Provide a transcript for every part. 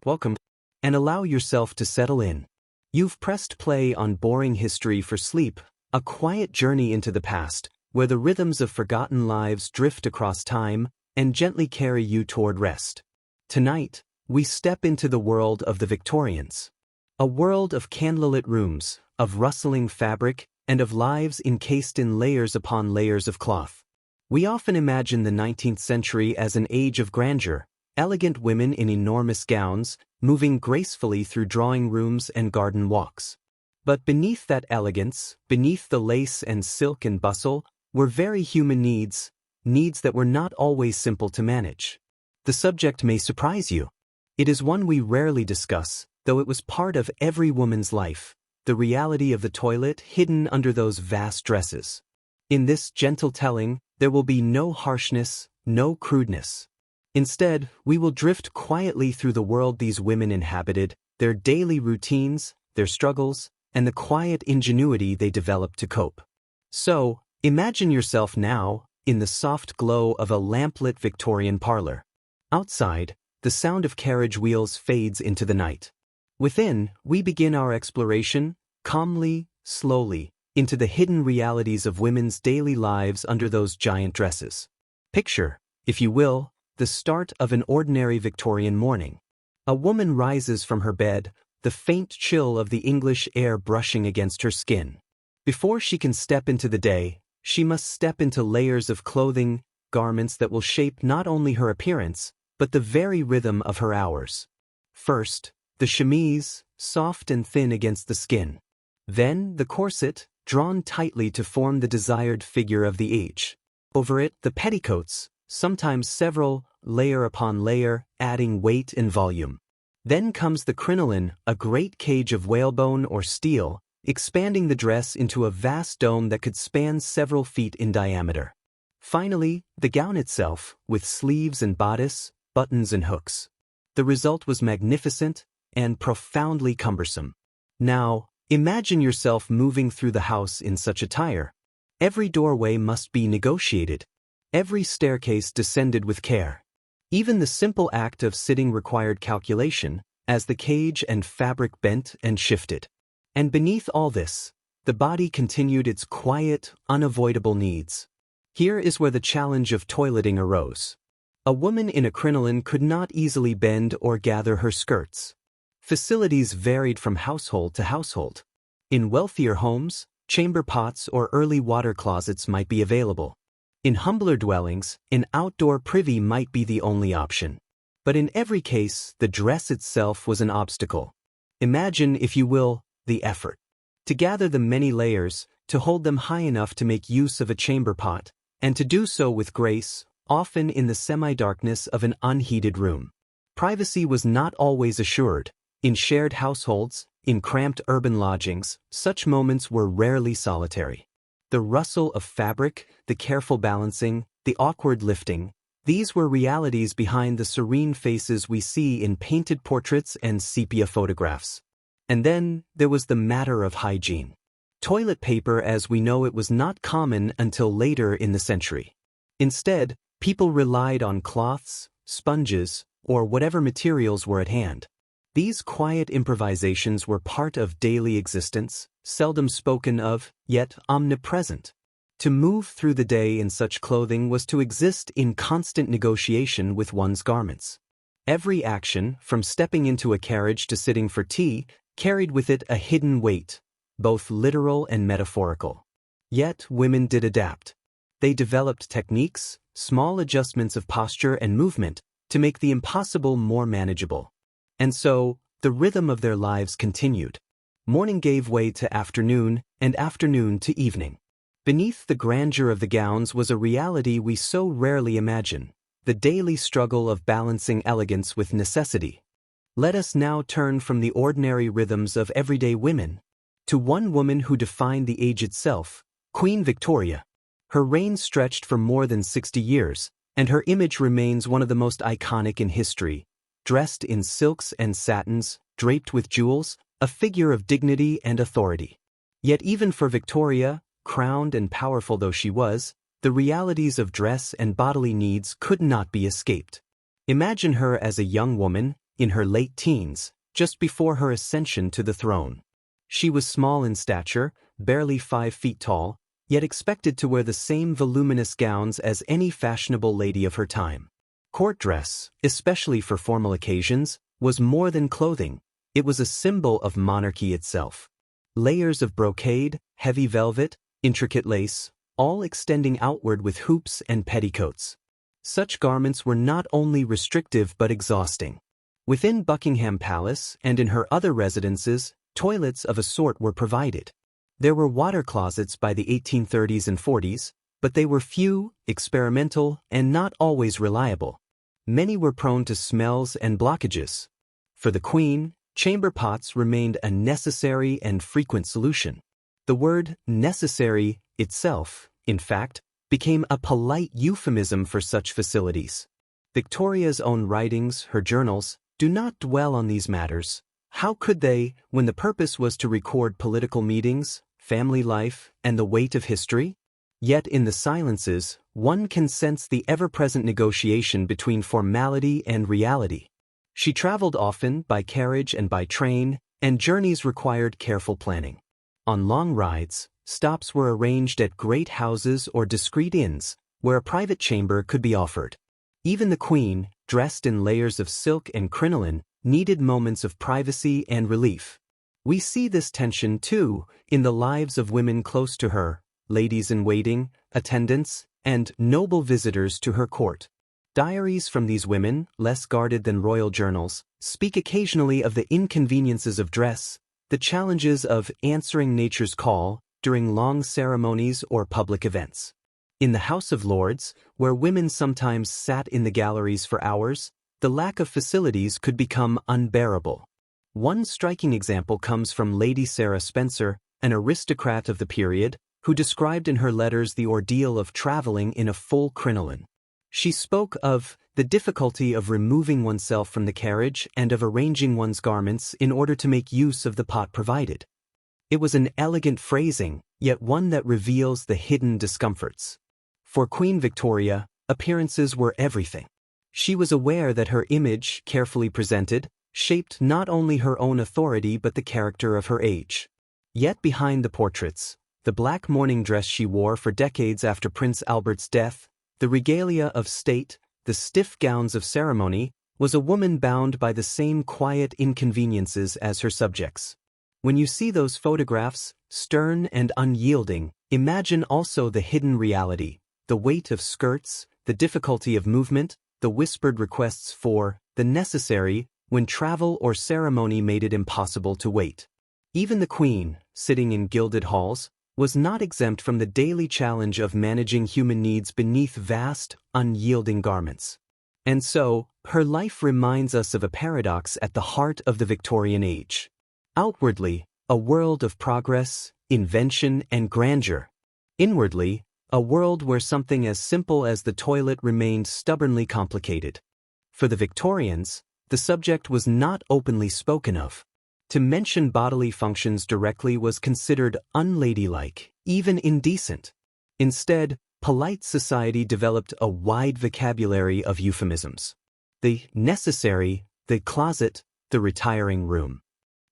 Welcome, and allow yourself to settle in. You've pressed play on Boring History for Sleep, a quiet journey into the past, where the rhythms of forgotten lives drift across time and gently carry you toward rest. Tonight, we step into the world of the Victorians. A world of candlelit rooms, of rustling fabric, and of lives encased in layers upon layers of cloth. We often imagine the 19th century as an age of grandeur, elegant women in enormous gowns, moving gracefully through drawing rooms and garden walks. But beneath that elegance, beneath the lace and silk and bustle, were very human needs that were not always simple to manage. The subject may surprise you. It is one we rarely discuss, though it was part of every woman's life, the reality of the toilet hidden under those vast dresses. In this gentle telling, there will be no harshness, no crudeness. Instead, we will drift quietly through the world these women inhabited, their daily routines, their struggles, and the quiet ingenuity they developed to cope. So, imagine yourself now, in the soft glow of a lamplit Victorian parlor. Outside, the sound of carriage wheels fades into the night. Within, we begin our exploration, calmly, slowly, into the hidden realities of women's daily lives under those giant dresses. Picture, if you will, the start of an ordinary Victorian morning. A woman rises from her bed, the faint chill of the English air brushing against her skin. Before she can step into the day, she must step into layers of clothing, garments that will shape not only her appearance, but the very rhythm of her hours. First, the chemise, soft and thin against the skin. Then, the corset, drawn tightly to form the desired figure of the age. Over it, the petticoats, sometimes several, layer upon layer, adding weight and volume. Then comes the crinoline, a great cage of whalebone or steel, expanding the dress into a vast dome that could span several feet in diameter. Finally, the gown itself, with sleeves and bodice, buttons and hooks. The result was magnificent and profoundly cumbersome. Now, imagine yourself moving through the house in such attire. Every doorway must be negotiated. Every staircase descended with care. Even the simple act of sitting required calculation, as the cage and fabric bent and shifted. And beneath all this, the body continued its quiet, unavoidable needs. Here is where the challenge of toileting arose. A woman in a crinoline could not easily bend or gather her skirts. Facilities varied from household to household. In wealthier homes, chamber pots or early water closets might be available. In humbler dwellings, an outdoor privy might be the only option. But in every case, the dress itself was an obstacle. Imagine, if you will, the effort. To gather the many layers, to hold them high enough to make use of a chamber pot, and to do so with grace, often in the semi-darkness of an unheated room. Privacy was not always assured. In shared households, in cramped urban lodgings, such moments were rarely solitary. The rustle of fabric, the careful balancing, the awkward lifting, these were realities behind the serene faces we see in painted portraits and sepia photographs. And then, there was the matter of hygiene. Toilet paper as we know it was not common until later in the century. Instead, people relied on cloths, sponges, or whatever materials were at hand. These quiet improvisations were part of daily existence, seldom spoken of, yet omnipresent. To move through the day in such clothing was to exist in constant negotiation with one's garments. Every action, from stepping into a carriage to sitting for tea, carried with it a hidden weight, both literal and metaphorical. Yet women did adapt. They developed techniques, small adjustments of posture and movement, to make the impossible more manageable. And so, the rhythm of their lives continued. Morning gave way to afternoon, and afternoon to evening. Beneath the grandeur of the gowns was a reality we so rarely imagine, the daily struggle of balancing elegance with necessity. Let us now turn from the ordinary rhythms of everyday women to one woman who defined the age itself, Queen Victoria. Her reign stretched for more than 60 years, and her image remains one of the most iconic in history. Dressed in silks and satins, draped with jewels, a figure of dignity and authority. Yet even for Victoria, crowned and powerful though she was, the realities of dress and bodily needs could not be escaped. Imagine her as a young woman, in her late teens, just before her ascension to the throne. She was small in stature, barely 5 feet tall, yet expected to wear the same voluminous gowns as any fashionable lady of her time. Court dress, especially for formal occasions, was more than clothing. It was a symbol of monarchy itself. Layers of brocade, heavy velvet, intricate lace, all extending outward with hoops and petticoats. Such garments were not only restrictive but exhausting. Within Buckingham Palace and in her other residences, toilets of a sort were provided. There were water closets by the 1830s and 40s, but they were few, experimental, and not always reliable. Many were prone to smells and blockages. For the Queen, chamber pots remained a necessary and frequent solution. The word necessary itself, in fact, became a polite euphemism for such facilities. Victoria's own writings, her journals, do not dwell on these matters. How could they, when the purpose was to record political meetings, family life, and the weight of history? Yet in the silences, one can sense the ever-present negotiation between formality and reality. She traveled often by carriage and by train, and journeys required careful planning. On long rides, stops were arranged at great houses or discreet inns, where a private chamber could be offered. Even the Queen, dressed in layers of silk and crinoline, needed moments of privacy and relief. We see this tension, too, in the lives of women close to her, ladies-in-waiting, attendants, and noble visitors to her court. Diaries from these women, less guarded than royal journals, speak occasionally of the inconveniences of dress, the challenges of answering nature's call during long ceremonies or public events. In the House of Lords, where women sometimes sat in the galleries for hours, the lack of facilities could become unbearable. One striking example comes from Lady Sarah Spencer, an aristocrat of the period, who described in her letters the ordeal of traveling in a full crinoline. She spoke of the difficulty of removing oneself from the carriage and of arranging one's garments in order to make use of the pot provided. It was an elegant phrasing, yet one that reveals the hidden discomforts. For Queen Victoria, appearances were everything. She was aware that her image, carefully presented, shaped not only her own authority but the character of her age. Yet behind the portraits, the black mourning dress she wore for decades after Prince Albert's death, the regalia of state, the stiff gowns of ceremony, was a woman bound by the same quiet inconveniences as her subjects. When you see those photographs, stern and unyielding, imagine also the hidden reality, the weight of skirts, the difficulty of movement, the whispered requests for the necessary when travel or ceremony made it impossible to wait. Even the Queen, sitting in gilded halls, was not exempt from the daily challenge of managing human needs beneath vast, unyielding garments. And so, her life reminds us of a paradox at the heart of the Victorian age. Outwardly, a world of progress, invention, and grandeur. Inwardly, a world where something as simple as the toilet remained stubbornly complicated. For the Victorians, the subject was not openly spoken of. To mention bodily functions directly was considered unladylike, even indecent. Instead, polite society developed a wide vocabulary of euphemisms. The necessary, the closet, the retiring room.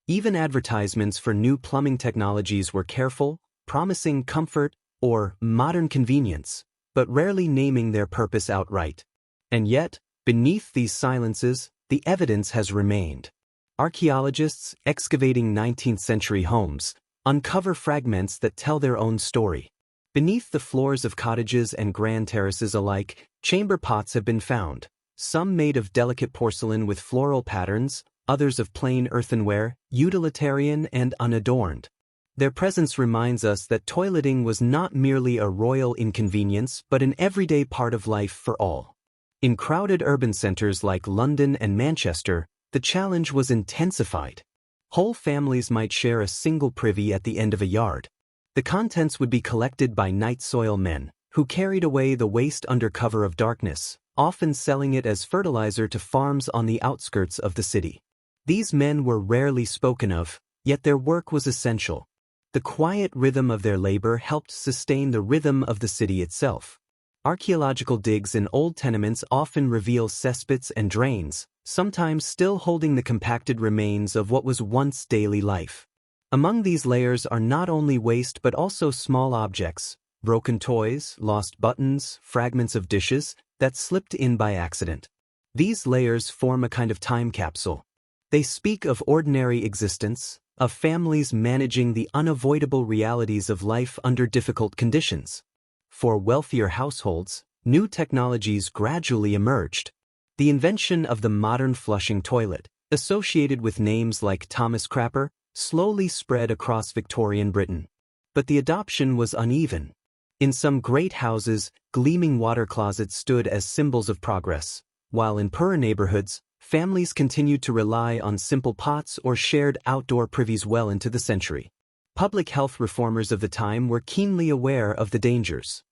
Even advertisements for new plumbing technologies were careful, promising comfort or modern convenience, but rarely naming their purpose outright. And yet, beneath these silences, the evidence has remained. Archaeologists, excavating 19th-century homes, uncover fragments that tell their own story. Beneath the floors of cottages and grand terraces alike, chamber pots have been found, some made of delicate porcelain with floral patterns, others of plain earthenware, utilitarian and unadorned. Their presence reminds us that toileting was not merely a royal inconvenience but an everyday part of life for all. In crowded urban centers like London and Manchester, the challenge was intensified. Whole families might share a single privy at the end of a yard. The contents would be collected by night soil men, who carried away the waste under cover of darkness, often selling it as fertilizer to farms on the outskirts of the city. These men were rarely spoken of, yet their work was essential. The quiet rhythm of their labor helped sustain the rhythm of the city itself. Archaeological digs in old tenements often reveal cesspits and drains, sometimes still holding the compacted remains of what was once daily life. Among these layers are not only waste but also small objects, broken toys, lost buttons, fragments of dishes that slipped in by accident. These layers form a kind of time capsule. They speak of ordinary existence, of families managing the unavoidable realities of life under difficult conditions. For wealthier households, new technologies gradually emerged. The invention of the modern flushing toilet, associated with names like Thomas Crapper, slowly spread across Victorian Britain. But the adoption was uneven. In some great houses, gleaming water closets stood as symbols of progress, while in poorer neighborhoods, families continued to rely on simple pots or shared outdoor privies well into the century. Public health reformers of the time were keenly aware of the dangers.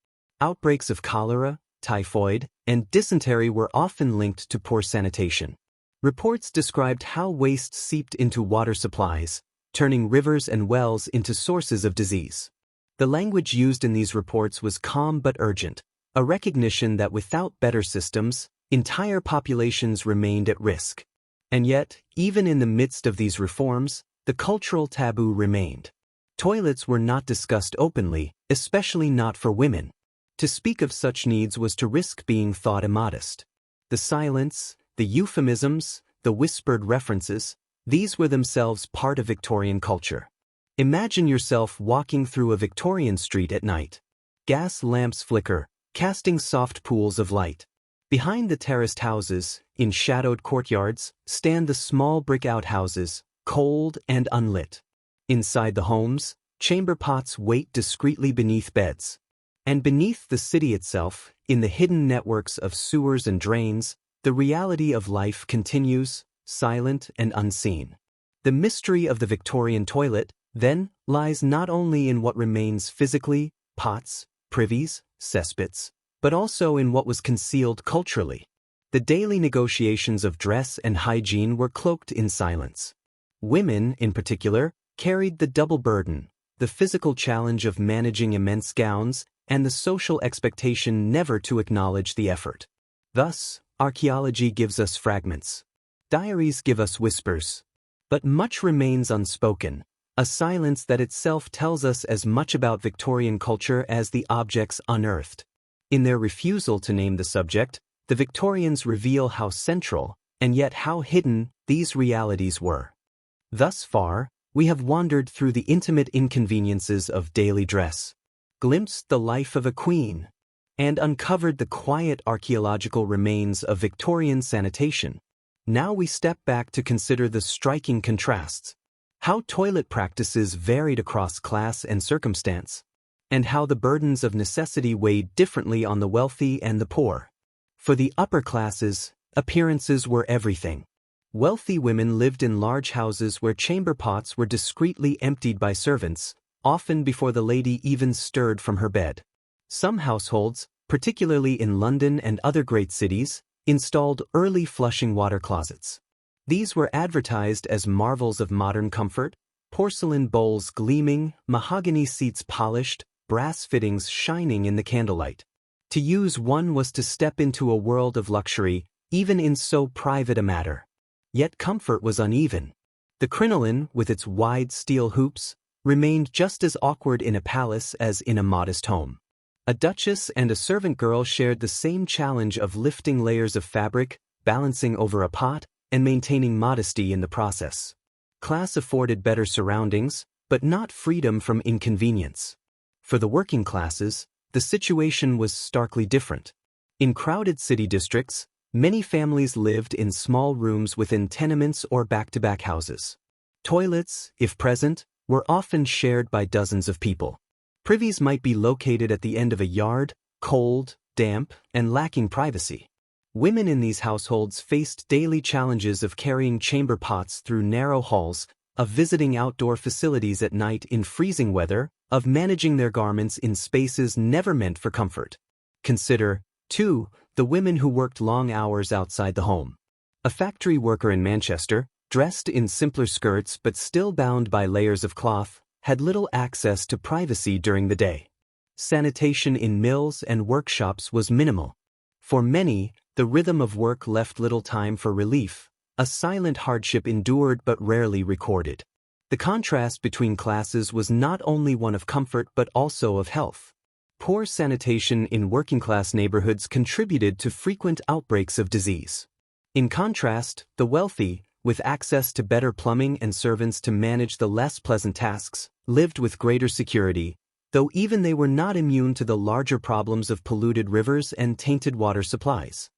Outbreaks of cholera, typhoid, and dysentery were often linked to poor sanitation. Reports described how waste seeped into water supplies, turning rivers and wells into sources of disease. The language used in these reports was calm but urgent, a recognition that without better systems, entire populations remained at risk. And yet, even in the midst of these reforms, the cultural taboo remained. Toilets were not discussed openly, especially not for women. To speak of such needs was to risk being thought immodest. The silence, the euphemisms, the whispered references, these were themselves part of Victorian culture. Imagine yourself walking through a Victorian street at night. Gas lamps flicker, casting soft pools of light. Behind the terraced houses, in shadowed courtyards, stand the small brick outhouses, cold and unlit. Inside the homes, chamber pots wait discreetly beneath beds. And beneath the city itself, in the hidden networks of sewers and drains, the reality of life continues, silent and unseen. The mystery of the Victorian toilet, then, lies not only in what remains physically, pots, privies, cesspits, but also in what was concealed culturally. The daily negotiations of dress and hygiene were cloaked in silence. Women, in particular, carried the double burden, the physical challenge of managing immense gowns and the social expectation never to acknowledge the effort. Thus, archaeology gives us fragments. Diaries give us whispers. But much remains unspoken, a silence that itself tells us as much about Victorian culture as the objects unearthed. In their refusal to name the subject, the Victorians reveal how central, and yet how hidden, these realities were. Thus far, we have wandered through the intimate inconveniences of daily dress, glimpsed the life of a queen, and uncovered the quiet archaeological remains of Victorian sanitation. Now we step back to consider the striking contrasts, how toilet practices varied across class and circumstance, and how the burdens of necessity weighed differently on the wealthy and the poor. For the upper classes, appearances were everything. Wealthy women lived in large houses where chamber pots were discreetly emptied by servants, often before the lady even stirred from her bed. Some households, particularly in London and other great cities, installed early flushing water closets. These were advertised as marvels of modern comfort, porcelain bowls gleaming, mahogany seats polished, brass fittings shining in the candlelight. To use one was to step into a world of luxury, even in so private a matter. Yet comfort was uneven. The crinoline, with its wide steel hoops, remained just as awkward in a palace as in a modest home. A duchess and a servant girl shared the same challenge of lifting layers of fabric, balancing over a pot, and maintaining modesty in the process. Class afforded better surroundings, but not freedom from inconvenience. For the working classes, the situation was starkly different. In crowded city districts, many families lived in small rooms within tenements or back-to-back houses. Toilets, if present, were often shared by dozens of people. Privies might be located at the end of a yard, cold, damp, and lacking privacy. Women in these households faced daily challenges of carrying chamber pots through narrow halls, of visiting outdoor facilities at night in freezing weather, of managing their garments in spaces never meant for comfort. Consider, too, the women who worked long hours outside the home. A factory worker in Manchester, dressed in simpler skirts but still bound by layers of cloth, had little access to privacy during the day. Sanitation in mills and workshops was minimal. For many, The rhythm of work left little time for relief, a silent hardship endured but rarely recorded. The contrast between classes was not only one of comfort but also of health. Poor sanitation in working-class neighborhoods contributed to frequent outbreaks of disease. In contrast, the wealthy, with access to better plumbing and servants to manage the less pleasant tasks, lived with greater security, though even they were not immune to the larger problems of polluted rivers and tainted water supplies.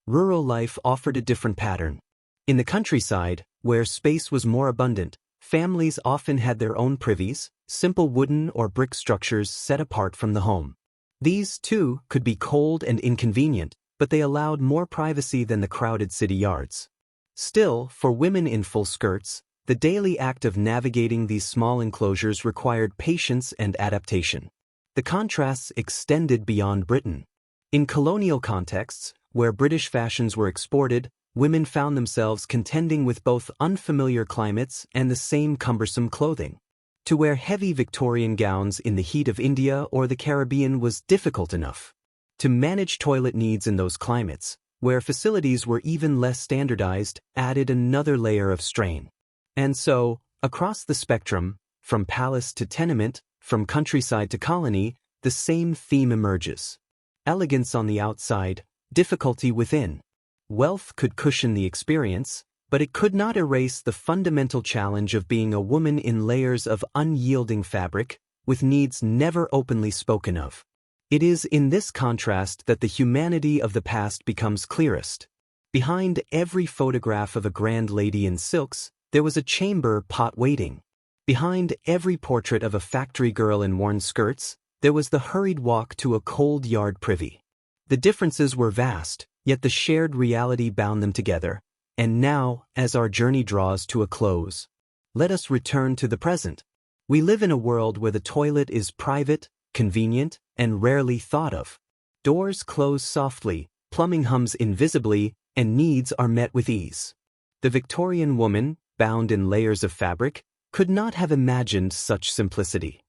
Rural life offered a different pattern. In the countryside, where space was more abundant, families often had their own privies, simple wooden or brick structures set apart from the home. These, too, could be cold and inconvenient, but they allowed more privacy than the crowded city yards. Still, for women in full skirts, the daily act of navigating these small enclosures required patience and adaptation. The contrasts extended beyond Britain. In colonial contexts, where British fashions were exported, women found themselves contending with both unfamiliar climates and the same cumbersome clothing. To wear heavy Victorian gowns in the heat of India or the Caribbean was difficult enough. To manage toilet needs in those climates, where facilities were even less standardized, added another layer of strain. And so, across the spectrum, from palace to tenement, from countryside to colony, the same theme emerges. Elegance on the outside, difficulty within. Wealth could cushion the experience, but it could not erase the fundamental challenge of being a woman in layers of unyielding fabric, with needs never openly spoken of. It is in this contrast that the humanity of the past becomes clearest. Behind every photograph of a grand lady in silks, there was a chamber pot waiting. Behind every portrait of a factory girl in worn skirts, there was the hurried walk to a cold yard privy. The differences were vast, yet the shared reality bound them together. And now, as our journey draws to a close, let us return to the present. We live in a world where the toilet is private, convenient, and rarely thought of. Doors close softly, plumbing hums invisibly, and needs are met with ease. The Victorian woman, bound in layers of fabric, could not have imagined such simplicity.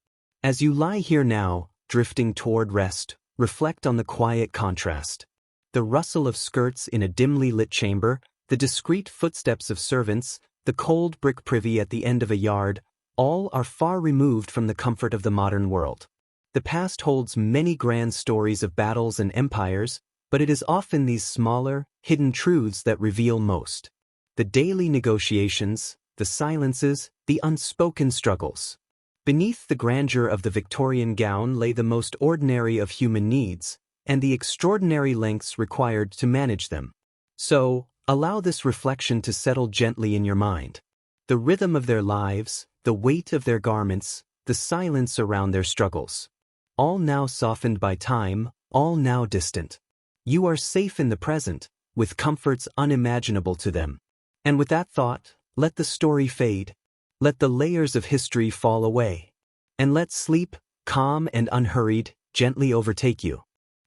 As you lie here now, drifting toward rest, reflect on the quiet contrast. The rustle of skirts in a dimly lit chamber, the discreet footsteps of servants, the cold brick privy at the end of a yard, all are far removed from the comfort of the modern world. The past holds many grand stories of battles and empires, but it is often these smaller, hidden truths that reveal most. The daily negotiations, the silences, the unspoken struggles. Beneath the grandeur of the Victorian gown lay the most ordinary of human needs, and the extraordinary lengths required to manage them. So, allow this reflection to settle gently in your mind. The rhythm of their lives, the weight of their garments, the silence around their struggles. All now softened by time, all now distant. You are safe in the present, with comforts unimaginable to them. And with that thought, let the story fade. Let the layers of history fall away. And let sleep, calm and unhurried, gently overtake you.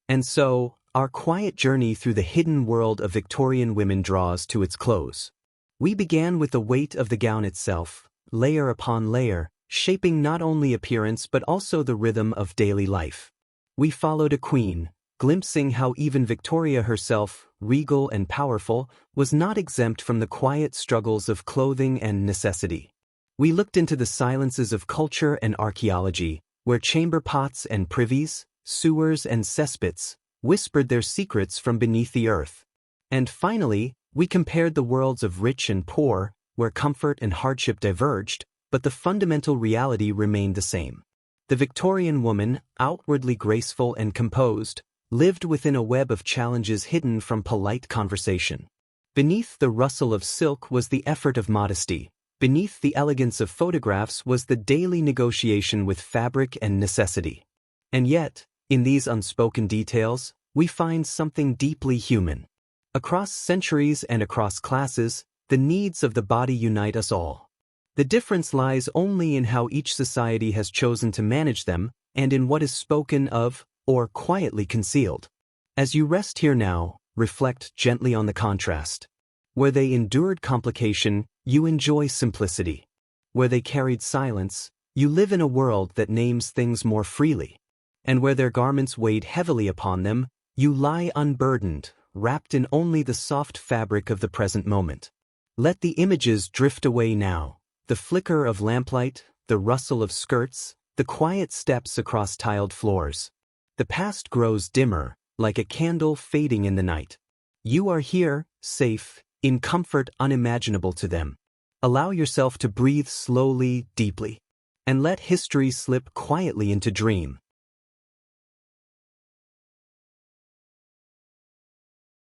And so, our quiet journey through the hidden world of Victorian women draws to its close. We began with the weight of the gown itself, layer upon layer, shaping not only appearance but also the rhythm of daily life. We followed a queen, glimpsing how even Victoria herself, regal and powerful, was not exempt from the quiet struggles of clothing and necessity. We looked into the silences of culture and archaeology, where chamber pots and privies, sewers and cesspits, whispered their secrets from beneath the earth. And finally, we compared the worlds of rich and poor, where comfort and hardship diverged, but the fundamental reality remained the same. The Victorian woman, outwardly graceful and composed, lived within a web of challenges hidden from polite conversation. Beneath the rustle of silk was the effort of modesty. Beneath the elegance of photographs was the daily negotiation with fabric and necessity. And yet, in these unspoken details, we find something deeply human. Across centuries and across classes, the needs of the body unite us all. The difference lies only in how each society has chosen to manage them and in what is spoken of or quietly concealed. As you rest here now, reflect gently on the contrast. Where they endured complication, you enjoy simplicity. Where they carried silence, you live in a world that names things more freely. And where their garments weighed heavily upon them, you lie unburdened, wrapped in only the soft fabric of the present moment. Let the images drift away now. The flicker of lamplight, the rustle of skirts, the quiet steps across tiled floors. The past grows dimmer, like a candle fading in the night. You are here, safe, in comfort unimaginable to them. Allow yourself to breathe slowly, deeply, and let history slip quietly into dream.